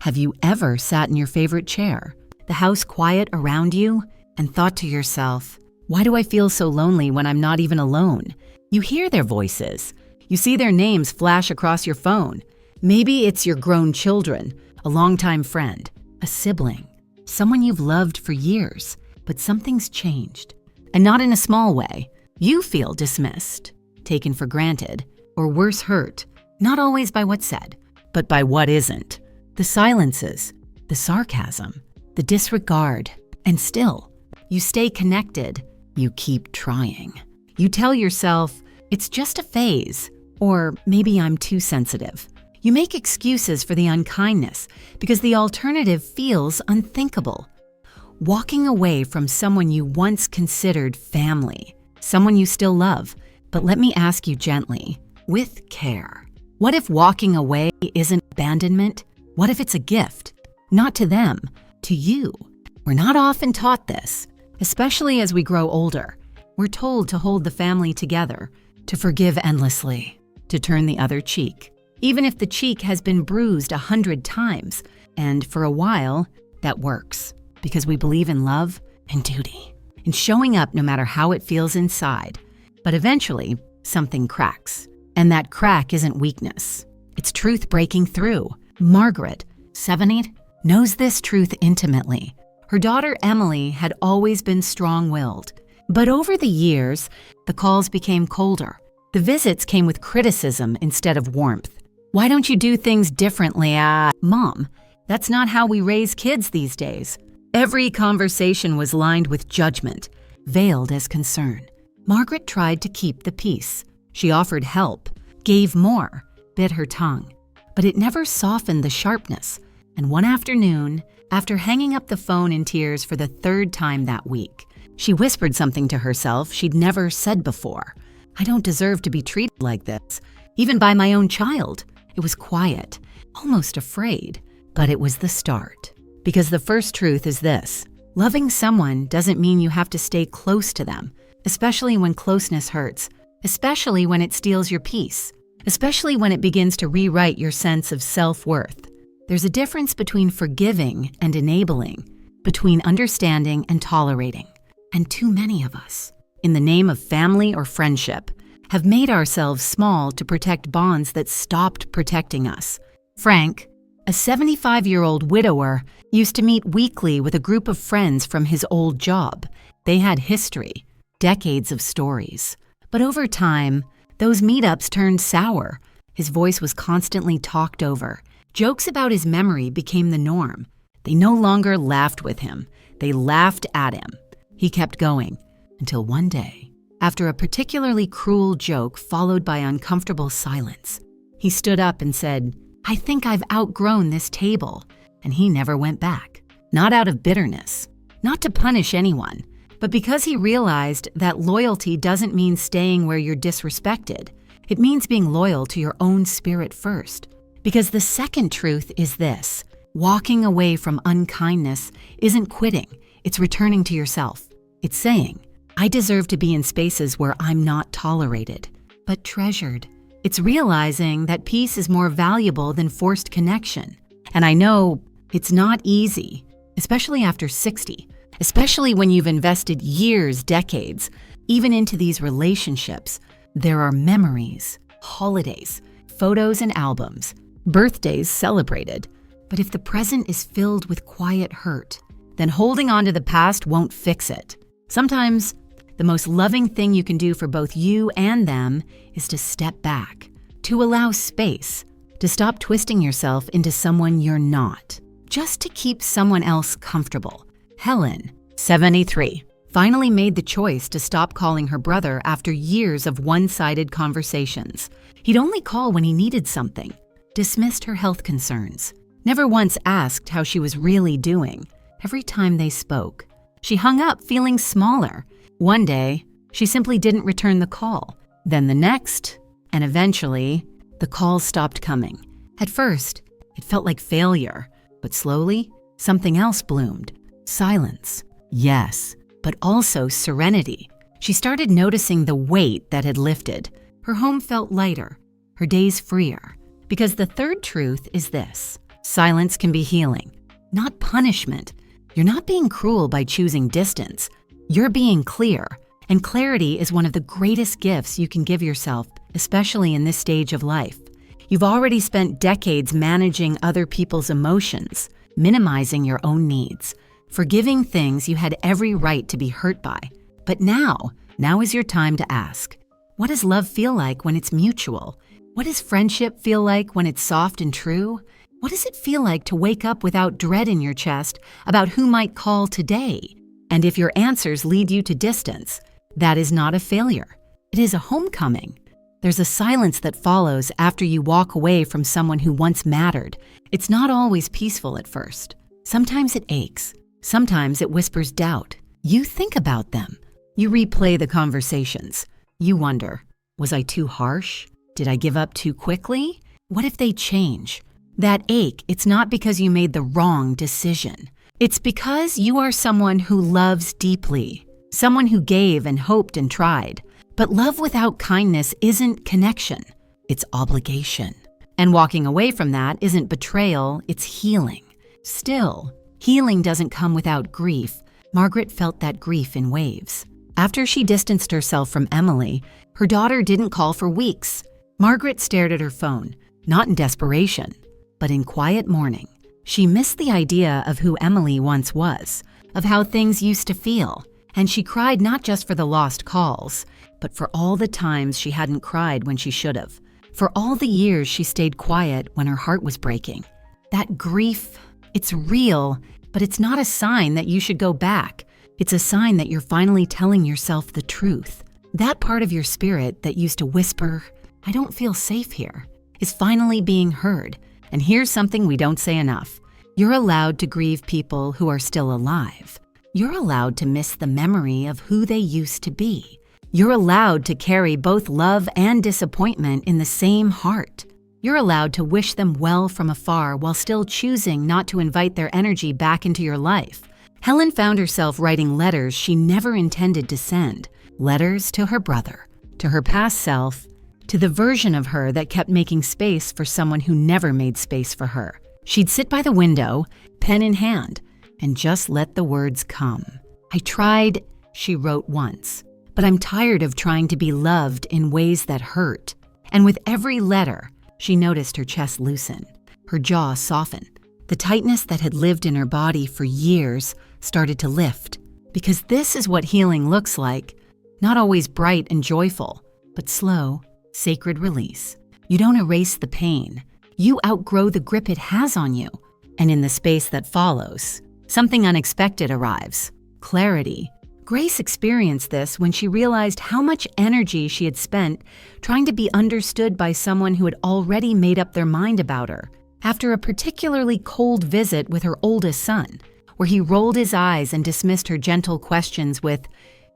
Have you ever sat in your favorite chair, the house quiet around you, and thought to yourself, why do I feel so lonely when I'm not even alone? You hear their voices. You see their names flash across your phone. Maybe it's your grown children, a longtime friend, a sibling, someone you've loved for years, but something's changed. And not in a small way. You feel dismissed, taken for granted, or worse, hurt, not always by what's said, but by what isn't. The silences, the sarcasm, the disregard, and still, you stay connected. You keep trying. You tell yourself, it's just a phase, or maybe I'm too sensitive. You make excuses for the unkindness because the alternative feels unthinkable. Walking away from someone you once considered family, someone you still love, but let me ask you gently, with care. What if walking away isn't abandonment? What if it's a gift? Not to them, to you. We're not often taught this, especially as we grow older. We're told to hold the family together, to forgive endlessly, to turn the other cheek, even if the cheek has been bruised 100 times. And for a while, that works, because we believe in love and duty, and showing up no matter how it feels inside. But eventually, something cracks. And that crack isn't weakness. It's truth breaking through. Margaret, 70, knows this truth intimately. Her daughter Emily had always been strong-willed. But over the years, the calls became colder. The visits came with criticism instead of warmth. Why don't you do things differently? Mom, that's not how we raise kids these days. Every conversation was lined with judgment, veiled as concern. Margaret tried to keep the peace. She offered help, gave more, bit her tongue. But it never softened the sharpness. And one afternoon, after hanging up the phone in tears for the 3rd time that week, she whispered something to herself she'd never said before. I don't deserve to be treated like this, even by my own child. It was quiet, almost afraid, but it was the start. Because the first truth is this: loving someone doesn't mean you have to stay close to them, especially when closeness hurts, especially when it steals your peace, especially when it begins to rewrite your sense of self-worth. There's a difference between forgiving and enabling, between understanding and tolerating. And too many of us, in the name of family or friendship, have made ourselves small to protect bonds that stopped protecting us. Frank, a 75-year-old widower, used to meet weekly with a group of friends from his old job. They had history, decades of stories. But over time, those meetups turned sour. His voice was constantly talked over. Jokes about his memory became the norm. They no longer laughed with him. They laughed at him. He kept going, until one day, after a particularly cruel joke followed by uncomfortable silence, he stood up and said, I think I've outgrown this table. And he never went back. Not out of bitterness, not to punish anyone, but because he realized that loyalty doesn't mean staying where you're disrespected. It means being loyal to your own spirit first. Because the second truth is this: walking away from unkindness isn't quitting, it's returning to yourself. It's saying, I deserve to be in spaces where I'm not tolerated, but treasured. It's realizing that peace is more valuable than forced connection. And I know it's not easy, especially after 60, especially when you've invested years, decades, even into these relationships. There are memories, holidays, photos and albums, birthdays celebrated. But if the present is filled with quiet hurt, then holding on to the past won't fix it. Sometimes, the most loving thing you can do for both you and them is to step back, to allow space, to stop twisting yourself into someone you're not, just to keep someone else comfortable. Helen, 73, finally made the choice to stop calling her brother after years of one-sided conversations. He'd only call when he needed something, dismissed her health concerns, never once asked how she was really doing. Every time they spoke, she hung up feeling smaller. One day, she simply didn't return the call. Then the next, and eventually, the calls stopped coming. At first, it felt like failure, but slowly, something else bloomed. Silence, yes, but also serenity. She started noticing the weight that had lifted. Her home felt lighter, her days freer. Because the third truth is this: Silence can be healing, not punishment. You're not being cruel by choosing distance. You're being clear, and clarity is one of the greatest gifts you can give yourself, especially in this stage of life. You've already spent decades managing other people's emotions, minimizing your own needs, forgiving things you had every right to be hurt by. But now is your time to ask, what does love feel like when it's mutual? What does friendship feel like when it's soft and true? What does it feel like to wake up without dread in your chest about who might call today? And if your answers lead you to distance, that is not a failure. It is a homecoming. There's a silence that follows after you walk away from someone who once mattered. It's not always peaceful at first. Sometimes it aches. Sometimes it whispers doubt. You think about them. You replay the conversations. You wonder, was I too harsh? Did I give up too quickly? What if they change? That ache, it's not because you made the wrong decision. It's because you are someone who loves deeply, someone who gave and hoped and tried. But love without kindness isn't connection, it's obligation. And walking away from that isn't betrayal, it's healing. Still, healing doesn't come without grief. Margaret felt that grief in waves. After she distanced herself from Emily, her daughter didn't call for weeks. Margaret stared at her phone, not in desperation, but in quiet mourning. She missed the idea of who Emily once was, of how things used to feel, and she cried not just for the lost calls, but for all the times she hadn't cried when she should have, for all the years she stayed quiet when her heart was breaking. That grief, it's real, but it's not a sign that you should go back. It's a sign that you're finally telling yourself the truth. That part of your spirit that used to whisper, "I don't feel safe here," is finally being heard. And here's something we don't say enough. You're allowed to grieve people who are still alive. You're allowed to miss the memory of who they used to be. You're allowed to carry both love and disappointment in the same heart. You're allowed to wish them well from afar while still choosing not to invite their energy back into your life. Helen found herself writing letters she never intended to send. Letters to her brother, to her past self, to the version of her that kept making space for someone who never made space for her. She'd sit by the window, pen in hand, and just let the words come. "I tried," she wrote once, "but I'm tired of trying to be loved in ways that hurt." And with every letter, she noticed her chest loosen, her jaw soften. The tightness that had lived in her body for years started to lift. Because this is what healing looks like. Not always bright and joyful, but slow, sacred release. You don't erase the pain. You outgrow the grip it has on you. And in the space that follows, something unexpected arrives. Clarity. Grace experienced this when she realized how much energy she had spent trying to be understood by someone who had already made up their mind about her. After a particularly cold visit with her oldest son, where he rolled his eyes and dismissed her gentle questions with,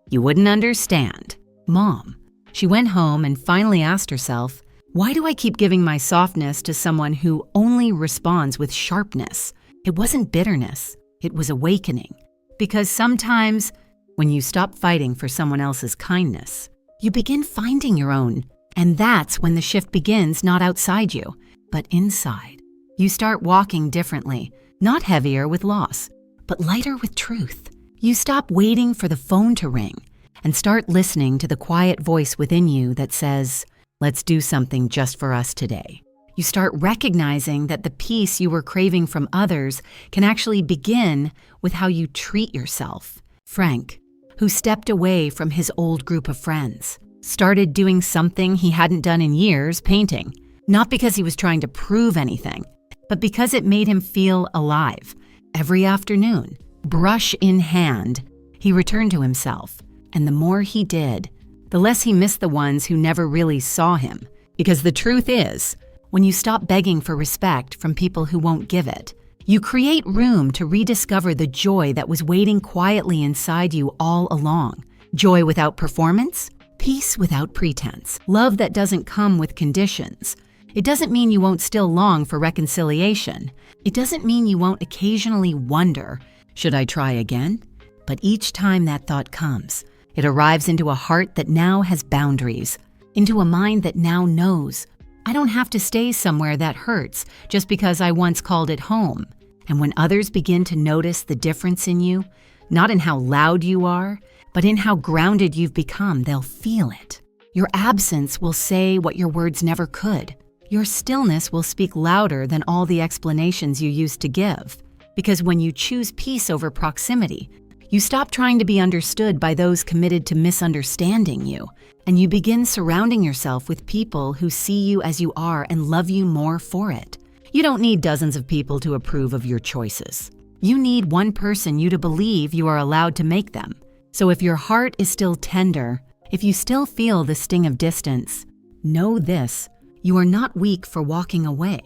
"You wouldn't understand, Mom." She went home and finally asked herself, why do I keep giving my softness to someone who only responds with sharpness? It wasn't bitterness, it was awakening. Because sometimes, when you stop fighting for someone else's kindness, you begin finding your own. And that's when the shift begins, not outside you, but inside. You start walking differently, not heavier with loss, but lighter with truth. You stop waiting for the phone to ring and start listening to the quiet voice within you that says, "Let's do something just for us today." You start recognizing that the peace you were craving from others can actually begin with how you treat yourself. Frank, who stepped away from his old group of friends, started doing something he hadn't done in years, painting. Not because he was trying to prove anything, but because it made him feel alive. Every afternoon, brush in hand, he returned to himself. And the more he did, the less he missed the ones who never really saw him. Because the truth is, when you stop begging for respect from people who won't give it, you create room to rediscover the joy that was waiting quietly inside you all along. Joy without performance, peace without pretense, love that doesn't come with conditions. It doesn't mean you won't still long for reconciliation. It doesn't mean you won't occasionally wonder, should I try again? But each time that thought comes, it arrives into a heart that now has boundaries, into a mind that now knows, I don't have to stay somewhere that hurts just because I once called it home. And when others begin to notice the difference in you, not in how loud you are, but in how grounded you've become, they'll feel it. Your absence will say what your words never could. Your stillness will speak louder than all the explanations you used to give. Because when you choose peace over proximity, you stop trying to be understood by those committed to misunderstanding you, and you begin surrounding yourself with people who see you as you are and love you more for it. You don't need dozens of people to approve of your choices. You need one person you to believe you are allowed to make them. So if your heart is still tender, if you still feel the sting of distance, know this: you are not weak for walking away.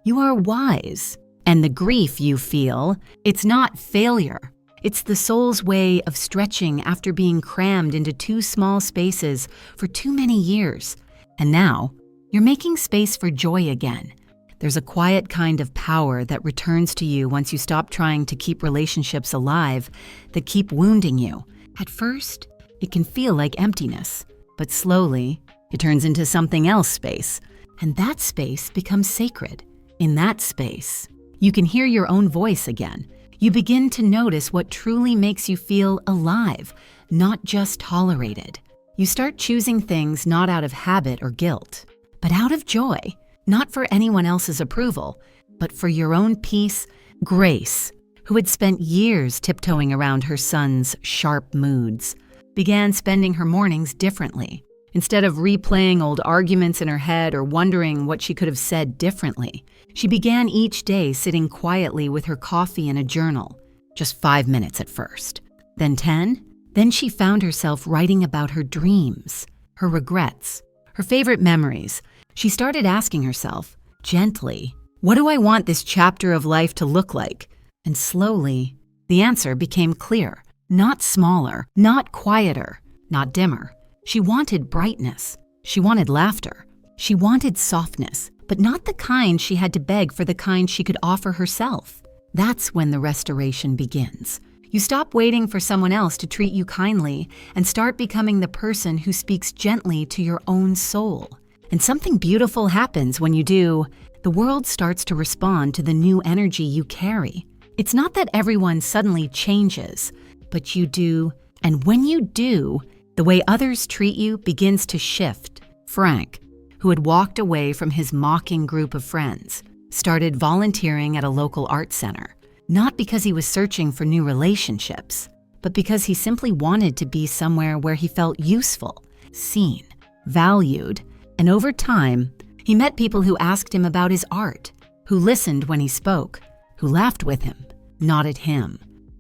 You are wise. And the grief you feel, it's not failure. It's the soul's way of stretching after being crammed into too small spaces for too many years. And now, you're making space for joy again. There's a quiet kind of power that returns to you once you stop trying to keep relationships alive that keep wounding you. At first, it can feel like emptiness, but slowly, it turns into something else space. And that space becomes sacred. In that space, you can hear your own voice again. You begin to notice what truly makes you feel alive, not just tolerated. You start choosing things not out of habit or guilt, but out of joy, not for anyone else's approval, but for your own peace. Grace, who had spent years tiptoeing around her son's sharp moods, began spending her mornings differently. Instead of replaying old arguments in her head or wondering what she could have said differently, she began each day sitting quietly with her coffee and a journal, just 5 minutes at first. Then 10. Then she found herself writing about her dreams, her regrets, her favorite memories. She started asking herself, gently, what do I want this chapter of life to look like? And slowly, the answer became clear. Not smaller, not quieter, not dimmer. She wanted brightness. She wanted laughter. She wanted softness, but not the kind she had to beg for, the kind she could offer herself. That's when the restoration begins. You stop waiting for someone else to treat you kindly and start becoming the person who speaks gently to your own soul. And something beautiful happens when you do. The world starts to respond to the new energy you carry. It's not that everyone suddenly changes, but you do. And when you do, the way others treat you begins to shift. Frank, who had walked away from his mocking group of friends, started volunteering at a local art center, not because he was searching for new relationships, but because he simply wanted to be somewhere where he felt useful, seen, valued. And over time, he met people who asked him about his art, who listened when he spoke, who laughed with him, not at him.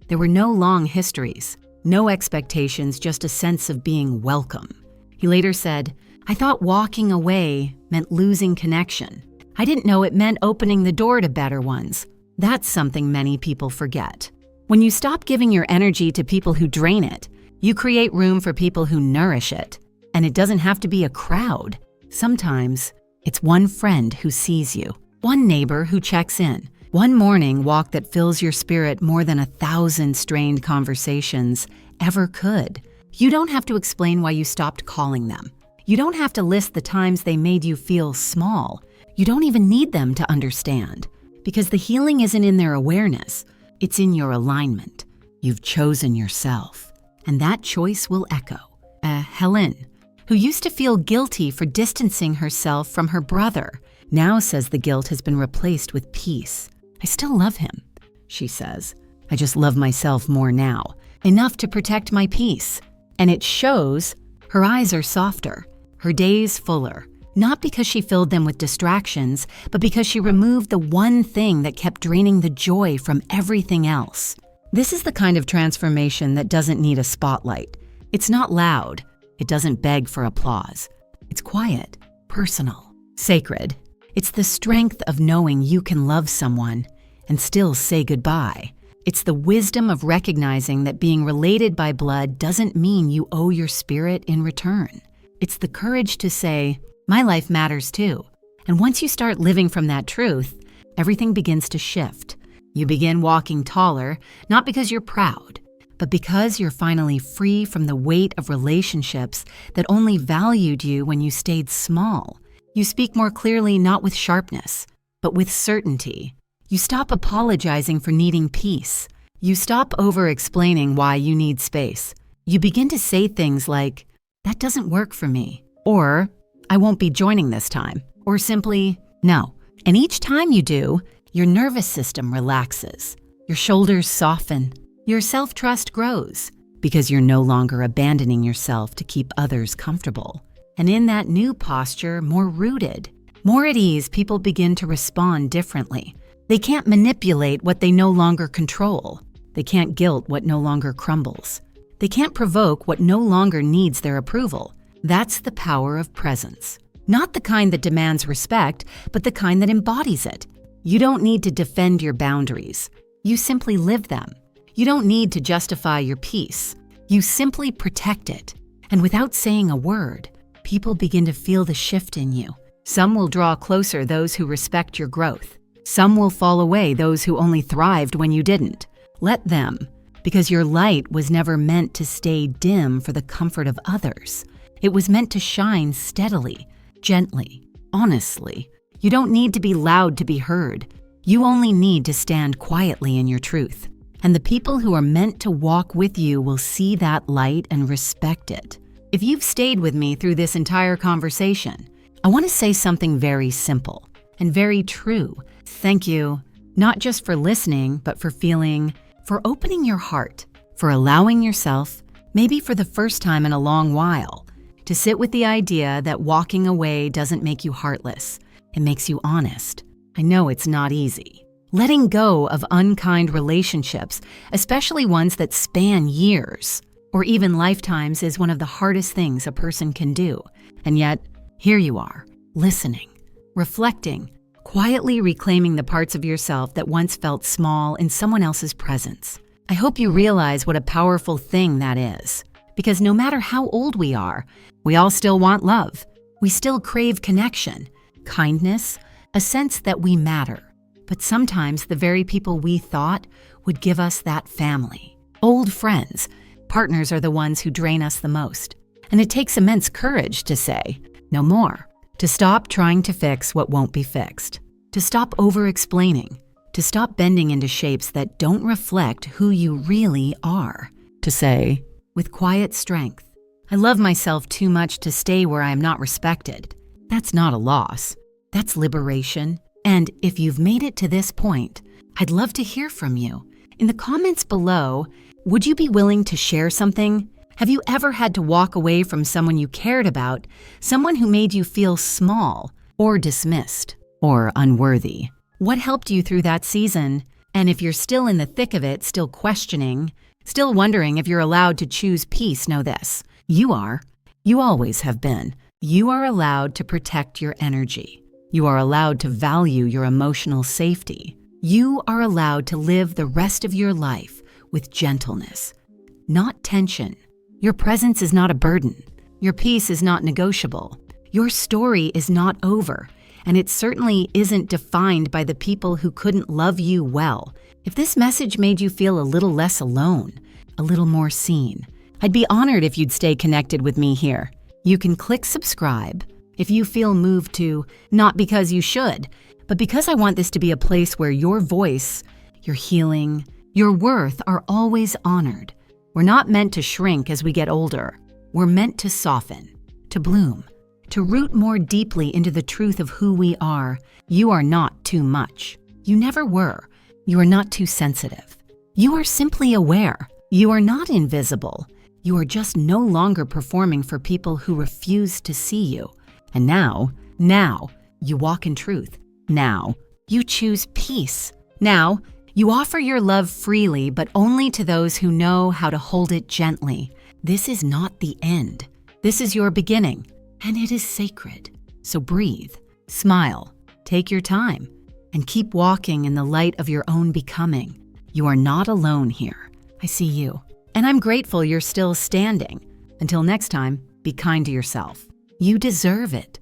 There were no long histories. No expectations, just a sense of being welcome. He later said, I thought walking away meant losing connection. I didn't know it meant opening the door to better ones. That's something many people forget. When you stop giving your energy to people who drain it, you create room for people who nourish it. And it doesn't have to be a crowd. Sometimes it's one friend who sees you, one neighbor who checks in, one morning walk that fills your spirit more than 1,000 strained conversations ever could. You don't have to explain why you stopped calling them. You don't have to list the times they made you feel small. You don't even need them to understand. Because the healing isn't in their awareness, it's in your alignment. You've chosen yourself, and that choice will echo. Helen, who used to feel guilty for distancing herself from her brother, now says the guilt has been replaced with peace. I still love him, she says. I just love myself more now, enough to protect my peace. And it shows. Her eyes are softer, her days fuller, not because she filled them with distractions, but because she removed the one thing that kept draining the joy from everything else. This is the kind of transformation that doesn't need a spotlight. It's not loud. It doesn't beg for applause. It's quiet, personal, sacred. It's the strength of knowing you can love someone and still say goodbye. It's the wisdom of recognizing that being related by blood doesn't mean you owe your spirit in return. It's the courage to say, my life matters too. And once you start living from that truth, everything begins to shift. You begin walking taller, not because you're proud, but because you're finally free from the weight of relationships that only valued you when you stayed small. You speak more clearly not with sharpness, but with certainty. You stop apologizing for needing peace. You stop over-explaining why you need space. You begin to say things like, "That doesn't work for me," or "I won't be joining this time," or simply, "No." And each time you do, your nervous system relaxes. Your shoulders soften. Your self-trust grows because you're no longer abandoning yourself to keep others comfortable. And in that new posture, more rooted, more at ease, people begin to respond differently. They can't manipulate what they no longer control. They can't guilt what no longer crumbles. They can't provoke what no longer needs their approval. That's the power of presence. Not the kind that demands respect, but the kind that embodies it. You don't need to defend your boundaries. You simply live them. You don't need to justify your peace. You simply protect it. And without saying a word, people begin to feel the shift in you. Some will draw closer those who respect your growth. Some will fall away those who only thrived when you didn't. Let them, because your light was never meant to stay dim for the comfort of others. It was meant to shine steadily, gently, honestly. You don't need to be loud to be heard. You only need to stand quietly in your truth. And the people who are meant to walk with you will see that light and respect it. If you've stayed with me through this entire conversation, I want to say something very simple and very true. Thank you, not just for listening, but for feeling, for opening your heart, for allowing yourself, maybe for the first time in a long while, to sit with the idea that walking away doesn't make you heartless. It makes you honest. I know it's not easy. Letting go of unkind relationships, especially ones that span years or even lifetimes, is one of the hardest things a person can do. And yet, here you are, listening, reflecting, quietly reclaiming the parts of yourself that once felt small in someone else's presence. I hope you realize what a powerful thing that is. Because no matter how old we are, we all still want love. We still crave connection, kindness, a sense that we matter. But sometimes the very people we thought would give us that family, old friends, partners are the ones who drain us the most. And it takes immense courage to say, no more. To stop trying to fix what won't be fixed. To stop over-explaining. To stop bending into shapes that don't reflect who you really are. To say, with quiet strength, I love myself too much to stay where I am not respected. That's not a loss. That's liberation. And if you've made it to this point, I'd love to hear from you. In the comments below, would you be willing to share something? Have you ever had to walk away from someone you cared about, someone who made you feel small, or dismissed, or unworthy? What helped you through that season? And if you're still in the thick of it, still questioning, still wondering if you're allowed to choose peace, know this. You are. You always have been. You are allowed to protect your energy. You are allowed to value your emotional safety. You are allowed to live the rest of your life with gentleness, not tension. Your presence is not a burden. Your peace is not negotiable. Your story is not over, and it certainly isn't defined by the people who couldn't love you well. If this message made you feel a little less alone, a little more seen, I'd be honored if you'd stay connected with me here. You can click subscribe if you feel moved to, not because you should, but because I want this to be a place where your voice, your healing, your worth are always honored. We're not meant to shrink as we get older. We're meant to soften, to bloom, to root more deeply into the truth of who we are. You are not too much. You never were. You are not too sensitive. You are simply aware. You are not invisible. You are just no longer performing for people who refuse to see you. And now, you walk in truth. Now, you choose peace. Now, you offer your love freely, but only to those who know how to hold it gently. This is not the end. This is your beginning, and it is sacred. So breathe, smile, take your time, and keep walking in the light of your own becoming. You are not alone here. I see you, and I'm grateful you're still standing. Until next time, be kind to yourself. You deserve it.